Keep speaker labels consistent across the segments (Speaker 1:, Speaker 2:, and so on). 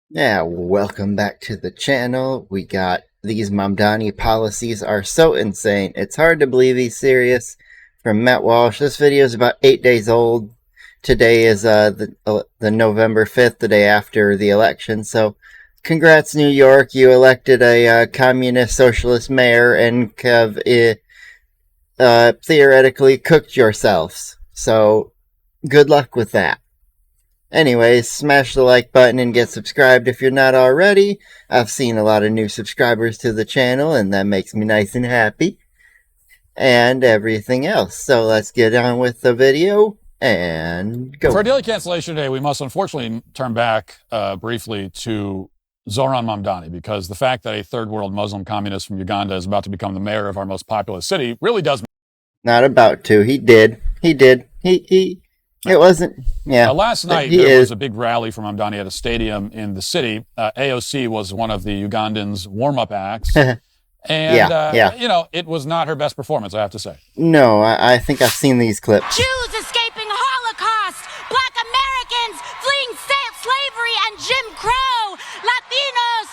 Speaker 1: Yeah, welcome back to the channel. We got these Mamdani policies are so insane. It's hard to believe he's serious. From Matt Walsh. This video is about 8 days old. Today is the November 5th, the day after the election. So, congrats, New York. You elected a communist socialist mayor and have theoretically cooked yourselves. So, good luck with that. Anyways, smash the like button and get subscribed if you're not already. I've seen a lot of new subscribers to the channel, and that makes me nice and happy. And everything else. So let's get on with the video and go.
Speaker 2: For our daily cancellation today, we must unfortunately turn back briefly to Zoran Mamdani, because the fact that a third world Muslim communist from Uganda is about to become the mayor of our most populous city really does.
Speaker 1: Not about to. He did. It wasn't, yeah.
Speaker 2: Last night, there was a big rally for Mamdani at a stadium in the city. AOC was one of the Ugandans' warm-up acts. And, you know, it was not her best performance, I have to say.
Speaker 1: No, I think I've seen these clips.
Speaker 3: Jews escaping Holocaust, Black Americans fleeing slavery and Jim Crow, Latinos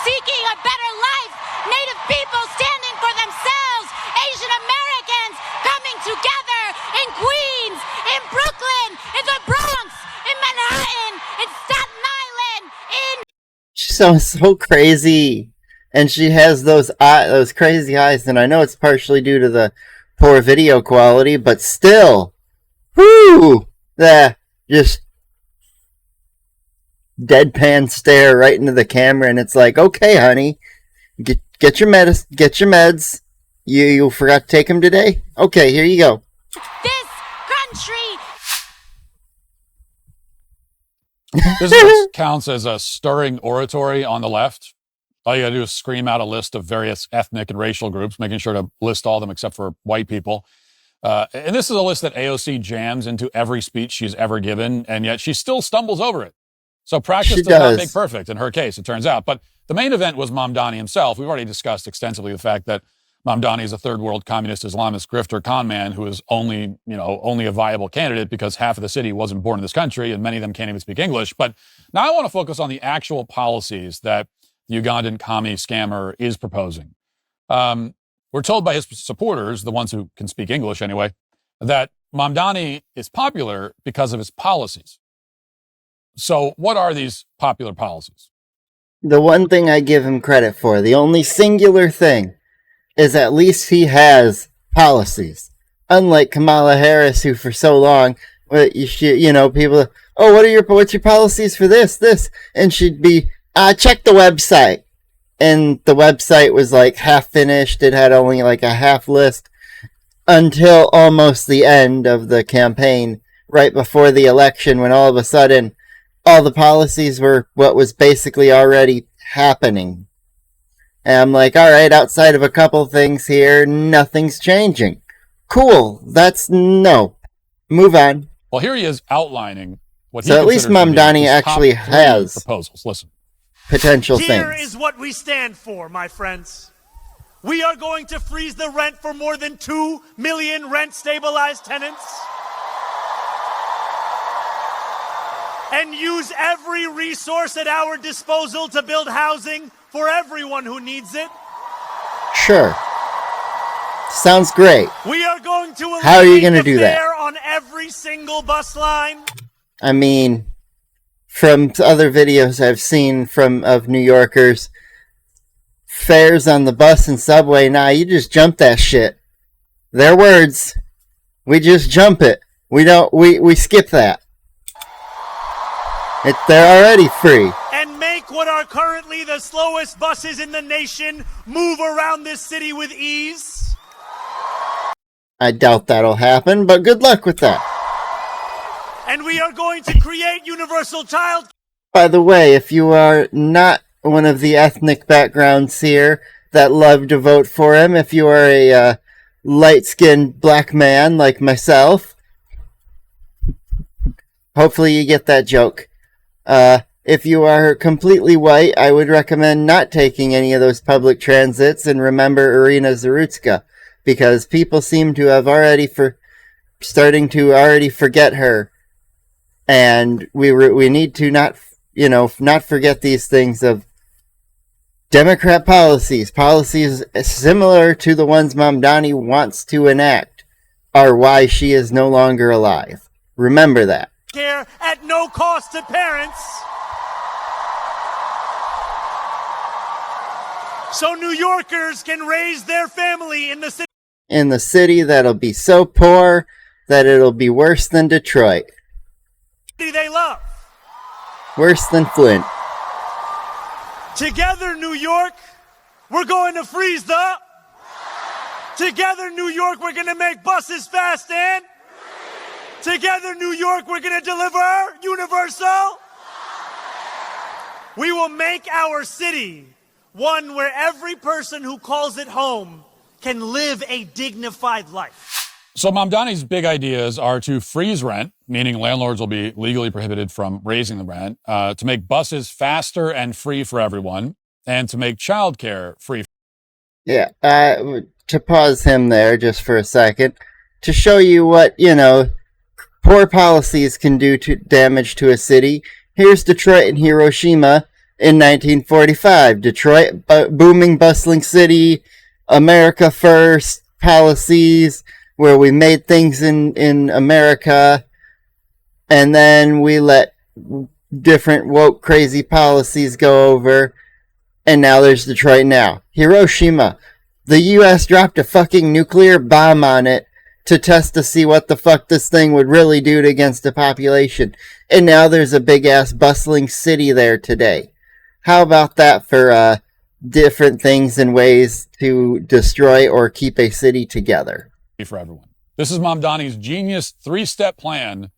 Speaker 3: seeking a better life, Native people standing for themselves, Asian Americans coming together in Queens, in Brooklyn, in the Bronx, in Manhattan, in Staten Island, in...
Speaker 1: She sounds so crazy. And she has those crazy eyes, and I know it's partially due to the poor video quality, but still, whoo, just deadpan stare right into the camera, and it's like, okay, honey, get your meds. You forgot to take them today? Okay, here you go.
Speaker 3: This country.
Speaker 2: This counts as a stirring oratory on the left. All you gotta do is scream out a list of various ethnic and racial groups, making sure to list all of them except for white people. And this is a list that AOC jams into every speech she's ever given, and yet she still stumbles over it. So practice does not make perfect in her case, it turns out. But the main event was Mamdani himself. We've already discussed extensively the fact that Mamdani is a third world communist Islamist grifter con man who is only a viable candidate because half of the city wasn't born in this country and many of them can't even speak English. But now I want to focus on the actual policies that the Ugandan commie scammer is proposing. We're told by his supporters, the ones who can speak English anyway, that Mamdani is popular because of his policies. So what are these popular policies?
Speaker 1: The one thing I give him credit for, the only singular thing, is at least he has policies. Unlike Kamala Harris, who for so long, people, oh, what's your policies for this? And she'd be, check the website. And the website was like half finished. It had only like a half list until almost the end of the campaign, right before the election, when all of a sudden all the policies were what was basically already happening. And I'm like, all right, outside of a couple things here, nothing's changing. Cool. No. Move on.
Speaker 2: Well, here he is outlining what he
Speaker 1: So at least Mamdani actually has
Speaker 2: proposals. Listen.
Speaker 1: Potential things.
Speaker 4: Here is what we stand for, my friends. We are going to freeze the rent for more than 2 million rent-stabilized tenants and use every resource at our disposal to build housing for everyone who needs it.
Speaker 1: Sure. Sounds great.
Speaker 4: We are going to
Speaker 1: How are you going to do that?
Speaker 4: On every single bus line.
Speaker 1: I mean, from other videos I've seen of New Yorkers, fares on the bus and subway, you just jump that shit. Their words. We just jump it. We skip that. They're already free.
Speaker 4: And make what are currently the slowest buses in the nation move around this city with ease.
Speaker 1: I doubt that'll happen, but good luck with that.
Speaker 4: And we are going to create universal child.
Speaker 1: By the way, if you are not one of the ethnic backgrounds here that love to vote for him, if you are a light-skinned black man like myself, hopefully you get that joke. If you are completely white, I would recommend not taking any of those public transits and remember Irina Zarutska, because people seem to have starting to already forget her. And we need to not not forget these things of Democrat policies similar to the ones Mamdani wants to enact are why she is no longer alive. Remember that.
Speaker 4: Care at no cost to parents. So New Yorkers can raise their family in the city.
Speaker 1: In the city that'll be so poor that it'll be worse than Detroit.
Speaker 4: They love.
Speaker 1: Worse than Flint.
Speaker 4: Together, New York, we're going to freeze the. Together, New York, we're going to make buses fast and. Together, New York, we're going to deliver universal. We will make our city one where every person who calls it home can live a dignified life.
Speaker 2: So Mamdani's big ideas are to freeze rent, meaning landlords will be legally prohibited from raising the rent, to make buses faster and free for everyone, and to make childcare free.
Speaker 1: Yeah, to pause him there just for a second, to show you what, poor policies can do to damage to a city. Here's Detroit and Hiroshima in 1945. Detroit, booming, bustling city, America first policies, where we made things in America, and then we let different woke crazy policies go over, and now there's Detroit now. Hiroshima, the U.S. dropped a fucking nuclear bomb on it to test to see what the fuck this thing would really do against the population, and now there's a big-ass bustling city there today. How about that for different things and ways to destroy or keep a city together?
Speaker 2: For everyone. This is Mamdani's genius 3-step plan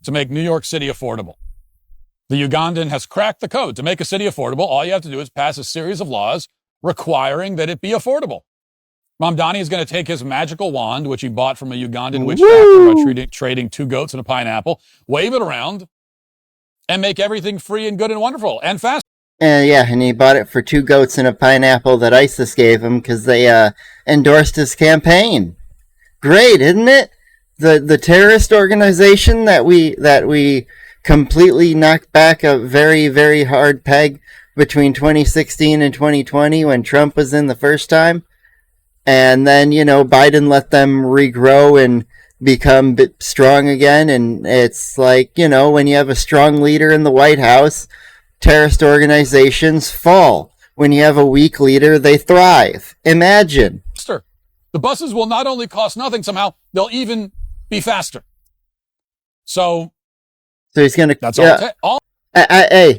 Speaker 2: to make New York City affordable. The Ugandan has cracked the code. To make a city affordable, all you have to do is pass a series of laws requiring that it be affordable. Mamdani is going to take his magical wand, which he bought from a Ugandan witch doctor by trading 2 goats and a pineapple, wave it around, and make everything free and good and wonderful and fast.
Speaker 1: And he bought it for 2 goats and a pineapple that ISIS gave him because they endorsed his campaign. Great, isn't it? The terrorist organization that we completely knocked back a very, very hard peg between 2016 and 2020 when Trump was in the first time. And then, Biden let them regrow and become strong again. And it's like, when you have a strong leader in the White House, terrorist organizations fall. When you have a weak leader, they thrive. Imagine.
Speaker 2: The buses will not only cost nothing somehow, they'll even be faster. So
Speaker 1: he's going to...
Speaker 2: That's
Speaker 1: all.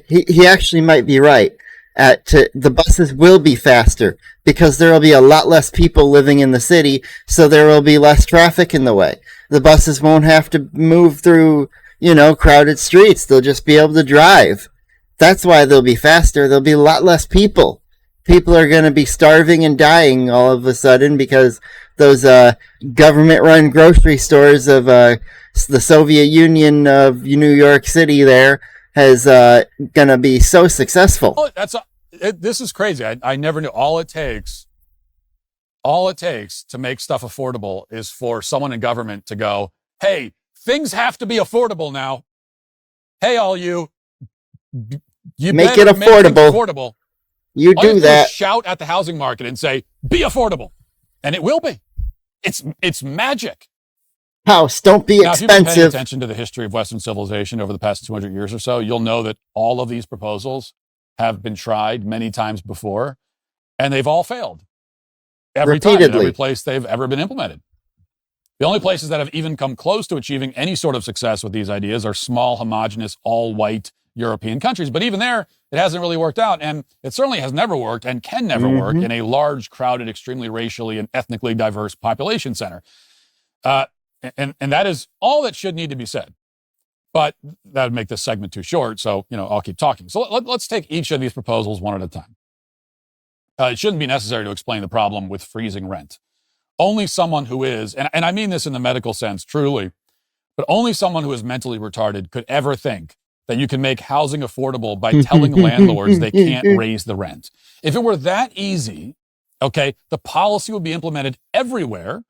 Speaker 1: He actually might be right. The buses will be faster because there will be a lot less people living in the city, so there will be less traffic in the way. The buses won't have to move through, crowded streets. They'll just be able to drive. That's why they'll be faster. There'll be a lot less people. People are going to be starving and dying all of a sudden because those government-run grocery stores of the Soviet Union of New York City there is going to be so successful.
Speaker 2: This is crazy. I never knew. All it takes to make stuff affordable is for someone in government to go, hey, things have to be affordable now. Hey, all you
Speaker 1: make it affordable. You do that.
Speaker 2: Shout at the housing market and say, be affordable. And it will be. It's magic.
Speaker 1: House, don't be
Speaker 2: now,
Speaker 1: expensive.
Speaker 2: If you've been paying attention to the history of Western civilization over the past 200 years or so, you'll know that all of these proposals have been tried many times before, and they've all failed. Every time, in every place they've ever been implemented. The only places that have even come close to achieving any sort of success with these ideas are small, homogenous, all-white European countries. But even there, it hasn't really worked out. And it certainly has never worked and can never work in a large, crowded, extremely racially and ethnically diverse population center. And that is all that should need to be said. But that would make this segment too short. So, I'll keep talking. So let's take each of these proposals one at a time. It shouldn't be necessary to explain the problem with freezing rent. Only someone who is, and I mean this in the medical sense, truly, but only someone who is mentally retarded could ever think that you can make housing affordable by telling landlords they can't raise the rent. If it were that easy, the policy would be implemented everywhere.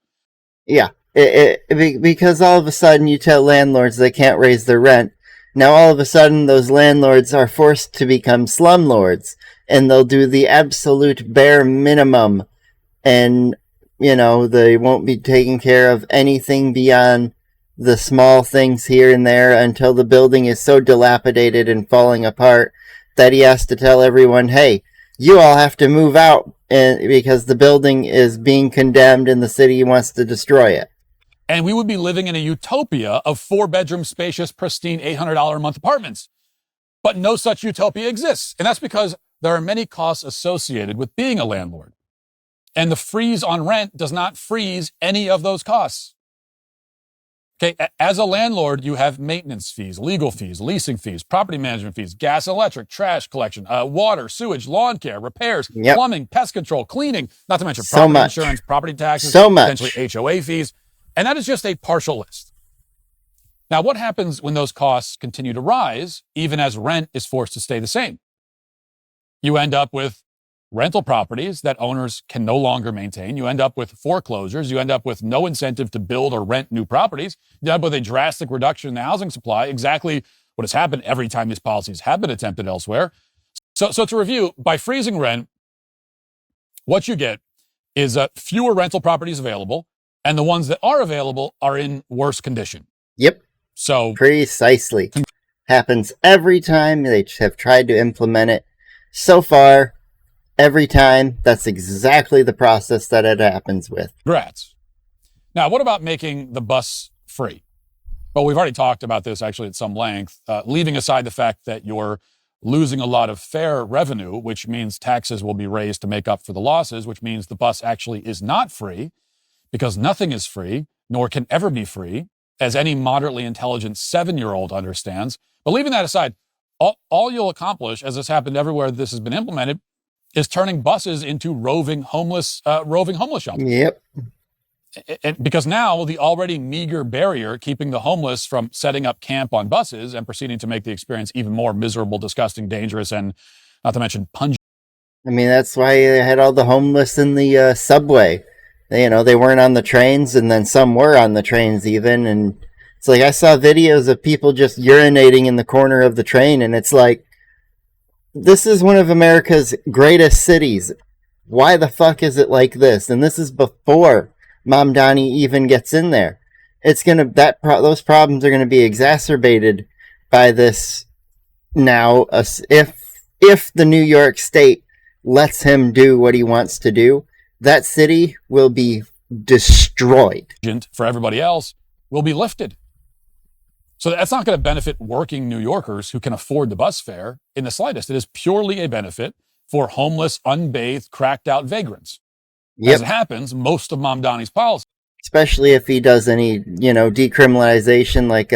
Speaker 1: Yeah, because all of a sudden you tell landlords they can't raise their rent, Now all of a sudden those landlords are forced to become slumlords, and they'll do the absolute bare minimum, and they won't be taking care of anything beyond the small things here and there until the building is so dilapidated and falling apart that he has to tell everyone, hey, you all have to move out because the building is being condemned and the city wants to destroy it.
Speaker 2: And we would be living in a utopia of 4-bedroom, spacious, pristine, $800 a month apartments. But no such utopia exists. And that's because there are many costs associated with being a landlord. And the freeze on rent does not freeze any of those costs. Okay, as a landlord, you have maintenance fees, legal fees, leasing fees, property management fees, gas, electric, trash collection, water, sewage, lawn care, repairs, plumbing, pest control, cleaning, not to mention property insurance, property taxes, potentially HOA fees. And that is just a partial list. Now, what happens when those costs continue to rise, even as rent is forced to stay the same? You end up with rental properties that owners can no longer maintain. You end up with foreclosures. You end up with no incentive to build or rent new properties. You end up with a drastic reduction in the housing supply, exactly what has happened every time these policies have been attempted elsewhere. So to review, by freezing rent, what you get is fewer rental properties available, and the ones that are available are in worse condition.
Speaker 1: Yep.
Speaker 2: So
Speaker 1: precisely. Happens every time they have tried to implement it. So far, every time, that's exactly the process that it happens with.
Speaker 2: Congrats. Now, what about making the bus free? Well, we've already talked about this actually at some length, leaving aside the fact that you're losing a lot of fare revenue, which means taxes will be raised to make up for the losses, which means the bus actually is not free, because nothing is free, nor can ever be free, as any moderately intelligent 7-year-old understands. But leaving that aside, all you'll accomplish, as has happened everywhere this has been implemented, is turning buses into roving homeless shelters.
Speaker 1: Yep.
Speaker 2: Because now the already meager barrier keeping the homeless from setting up camp on buses and proceeding to make the experience even more miserable, disgusting, dangerous, and not to mention pungent.
Speaker 1: I mean, that's why they had all the homeless in the subway. They weren't on the trains, and then some were on the trains even. And it's like I saw videos of people just urinating in the corner of the train, and it's like, this is one of America's greatest cities. Why the fuck is it like this? And this is before Mamdani even gets in there. Those problems are gonna be exacerbated by this now. If the New York State lets him do what he wants to do, that city will be destroyed.
Speaker 2: For everybody else will be lifted. So that's not going to benefit working New Yorkers who can afford the bus fare in the slightest. It is purely a benefit for homeless, unbathed, cracked out vagrants. Yep. As it happens, most of Mamdani's policy.
Speaker 1: Especially if he does any, decriminalization like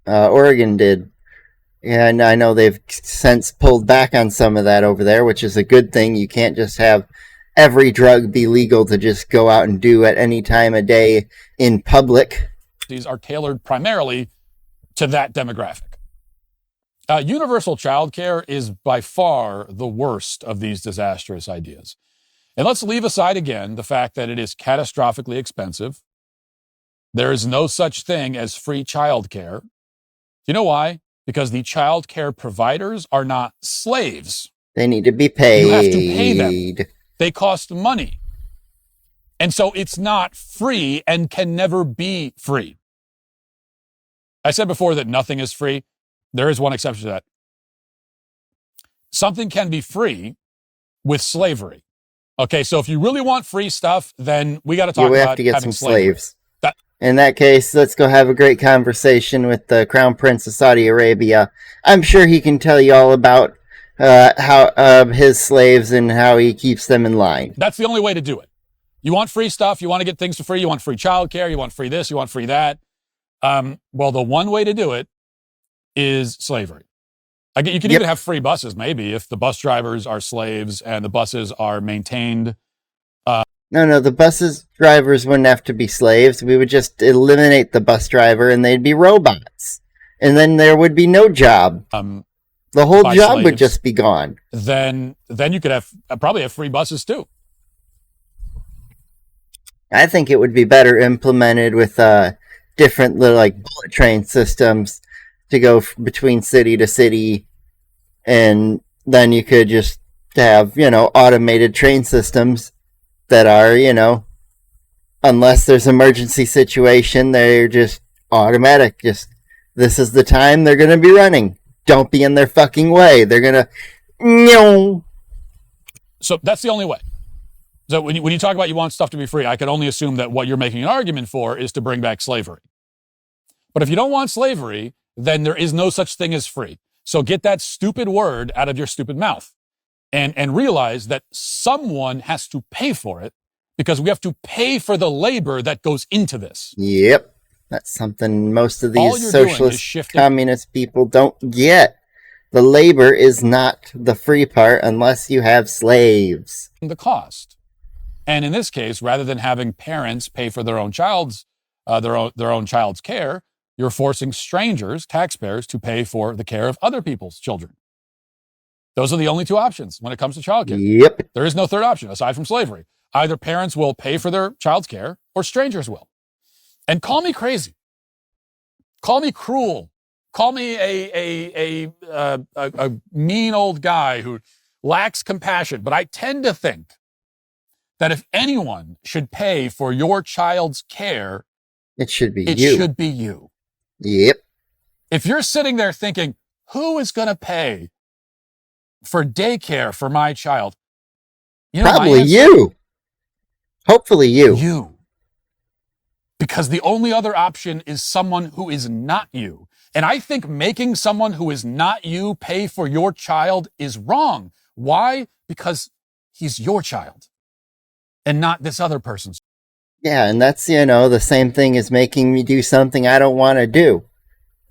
Speaker 1: Oregon did. And I know they've since pulled back on some of that over there, which is a good thing. You can't just have every drug be legal to just go out and do at any time of day in public.
Speaker 2: These are tailored primarily to that demographic. Universal child care is by far the worst of these disastrous ideas. And let's leave aside again the fact that it is catastrophically expensive. There is no such thing as free child care. You know why? Because the child care providers are not slaves.
Speaker 1: They need to be paid.
Speaker 2: You have to pay them. They cost money. And so it's not free and can never be free. I said before that nothing is free. There is one exception to that. Something can be free with slavery. Okay, so if you really want free stuff, then we got to talk about
Speaker 1: we have to get some
Speaker 2: slavery.
Speaker 1: Slaves. In that case, let's go have a great conversation with the Crown Prince of Saudi Arabia. I'm sure he can tell you all about how his slaves and how he keeps them in line.
Speaker 2: That's the only way to do it. You want free stuff, you want to get things for free, you want free childcare, you want free this, you want free that. Well, the one way to do it is slavery. You can even have free buses, maybe, if the bus drivers are slaves and the buses are maintained.
Speaker 1: No, the buses drivers wouldn't have to be slaves. We would just eliminate the bus driver and they'd be robots. And then there would be no job. The whole job slaves, would just be gone.
Speaker 2: Then you could probably have free buses too.
Speaker 1: I think it would be better implemented with different little bullet train systems to go between city to city, and then you could just have, automated train systems that are, unless there's an emergency situation, they're just automatic. Just, this is the time they're going to be running. Don't be in their fucking way. They're going to...
Speaker 2: So that's the only way. So when you talk about you want stuff to be free, I can only assume that what you're making an argument for is to bring back slavery. But if you don't want slavery, then there is no such thing as free. So get that stupid word out of your stupid mouth and realize that someone has to pay for it, because we have to pay for the labor that goes into this.
Speaker 1: Yep. That's something most of these socialist, communist people don't get. The labor is not the free part unless you have slaves.
Speaker 2: The cost. And in this case, rather than having parents pay for their own child's care, you're forcing strangers, taxpayers, to pay for the care of other people's children. Those are the only two options when it comes to childcare.
Speaker 1: Yep.
Speaker 2: There is no third option aside from slavery. Either parents will pay for their child's care or strangers will. And call me crazy. Call me cruel. Call me a mean old guy who lacks compassion. But I tend to think that if anyone should pay for your child's care,
Speaker 1: it should be you.
Speaker 2: It should be you.
Speaker 1: Yep.
Speaker 2: If you're sitting there thinking, who is going to pay for daycare for my child?
Speaker 1: Probably you. Hopefully you.
Speaker 2: You. Because the only other option is someone who is not you. And I think making someone who is not you pay for your child is wrong. Why? Because he's your child and not this other person's.
Speaker 1: Yeah, and that's, the same thing as making me do something I don't want to do.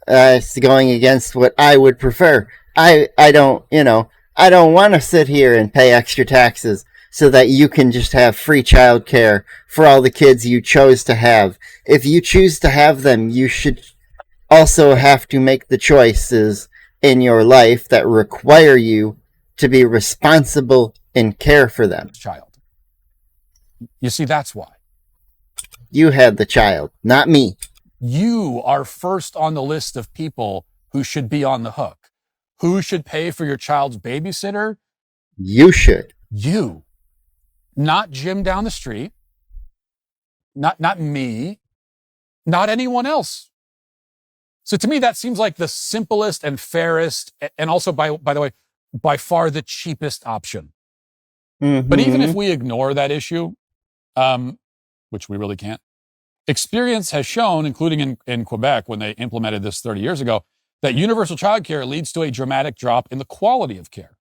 Speaker 1: It's going against what I would prefer. I don't want to sit here and pay extra taxes so that you can just have free childcare for all the kids you chose to have. If you choose to have them, you should also have to make the choices in your life that require you to be responsible and care for them.
Speaker 2: Child. You see, that's why.
Speaker 1: You had the child, not me.
Speaker 2: You are first on the list of people who should be on the hook. Who should pay for your child's babysitter?
Speaker 1: You should.
Speaker 2: You. Not Jim down the street. Not me. Not anyone else. So to me, that seems like the simplest and fairest, and also, by the way, by far the cheapest option.
Speaker 1: Mm-hmm.
Speaker 2: But even if we ignore that issue, which we really can't, experience has shown, including in Quebec when they implemented this 30 years ago, that universal childcare leads to a dramatic drop in the quality of care.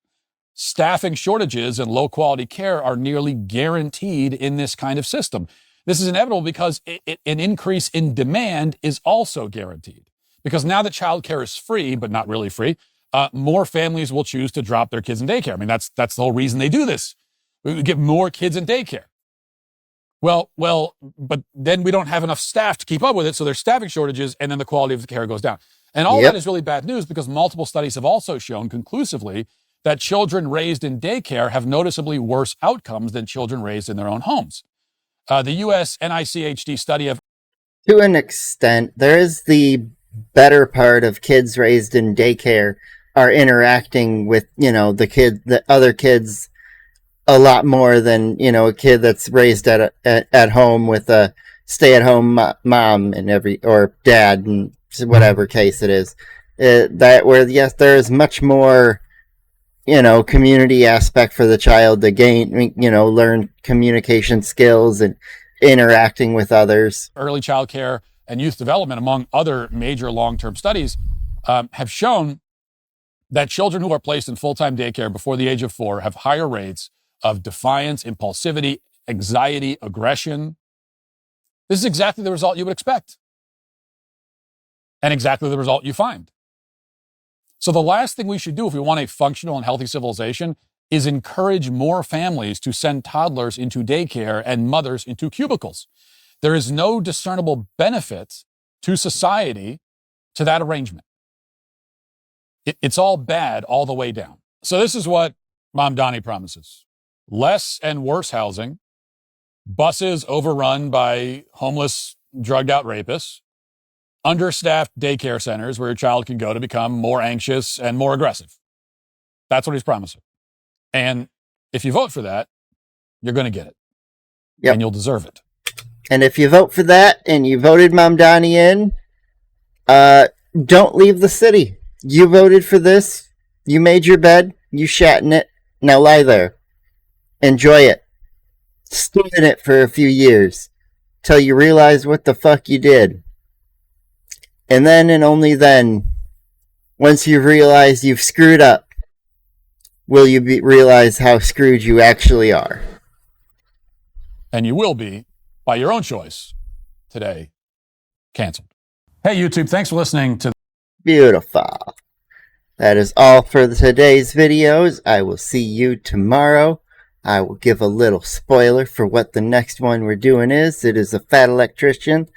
Speaker 2: Staffing shortages and low-quality care are nearly guaranteed in this kind of system. This is inevitable because an increase in demand is also guaranteed. Because now that childcare is free, but not really free, more families will choose to drop their kids in daycare. I mean, that's the whole reason they do this. We get more kids in daycare. Well, but then we don't have enough staff to keep up with it, so there's staffing shortages, and then the quality of the care goes down. And all that is really bad news, because multiple studies have also shown conclusively that children raised in daycare have noticeably worse outcomes than children raised in their own homes. The U.S. NICHD study of...
Speaker 1: To an extent, there is the better part of kids raised in daycare are interacting with, the other kids a lot more than, a kid that's raised at home with a stay-at-home mom or dad, and whatever case it is. Yes, there is much more, community aspect for the child to gain, learn communication skills and interacting with others.
Speaker 2: Early child care and youth development, among other major long-term studies, have shown that children who are placed in full-time daycare before the age of 4 have higher rates of defiance, impulsivity, anxiety, aggression. This is exactly the result you would expect, and exactly the result you find. So the last thing we should do if we want a functional and healthy civilization is encourage more families to send toddlers into daycare and mothers into cubicles. There is no discernible benefit to society to that arrangement. It's all bad all the way down. So this is what Mamdani promises. Less and worse housing, buses overrun by homeless, drugged out rapists, understaffed daycare centers where your child can go to become more anxious and more aggressive. That's what he's promising. And if you vote for that, you're going to get it.
Speaker 1: Yep.
Speaker 2: And you'll deserve it.
Speaker 1: And if you vote for that and you voted Mamdani in, don't leave the city. You voted for this. You made your bed. You shat in it. Now lie there. Enjoy it. Stay in it for a few years. Till you realize what the fuck you did. And then and only then, once you've realized you've screwed up, will you realize how screwed you actually are.
Speaker 2: And you will be, by your own choice, today, canceled. Hey, YouTube, thanks for listening to...
Speaker 1: Beautiful. That is all for today's videos. I will see you tomorrow. I will give a little spoiler for what the next one we're doing is. It is a Fat Electrician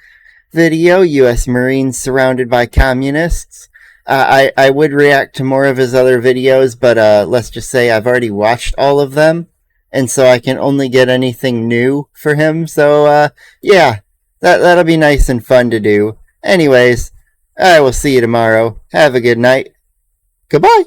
Speaker 1: video, U.S. Marines surrounded by communists. I would react to more of his other videos, but let's just say I've already watched all of them, and so I can only get anything new for him. So, yeah, that'll be nice and fun to do. Anyways, I will see you tomorrow. Have a good night. Goodbye.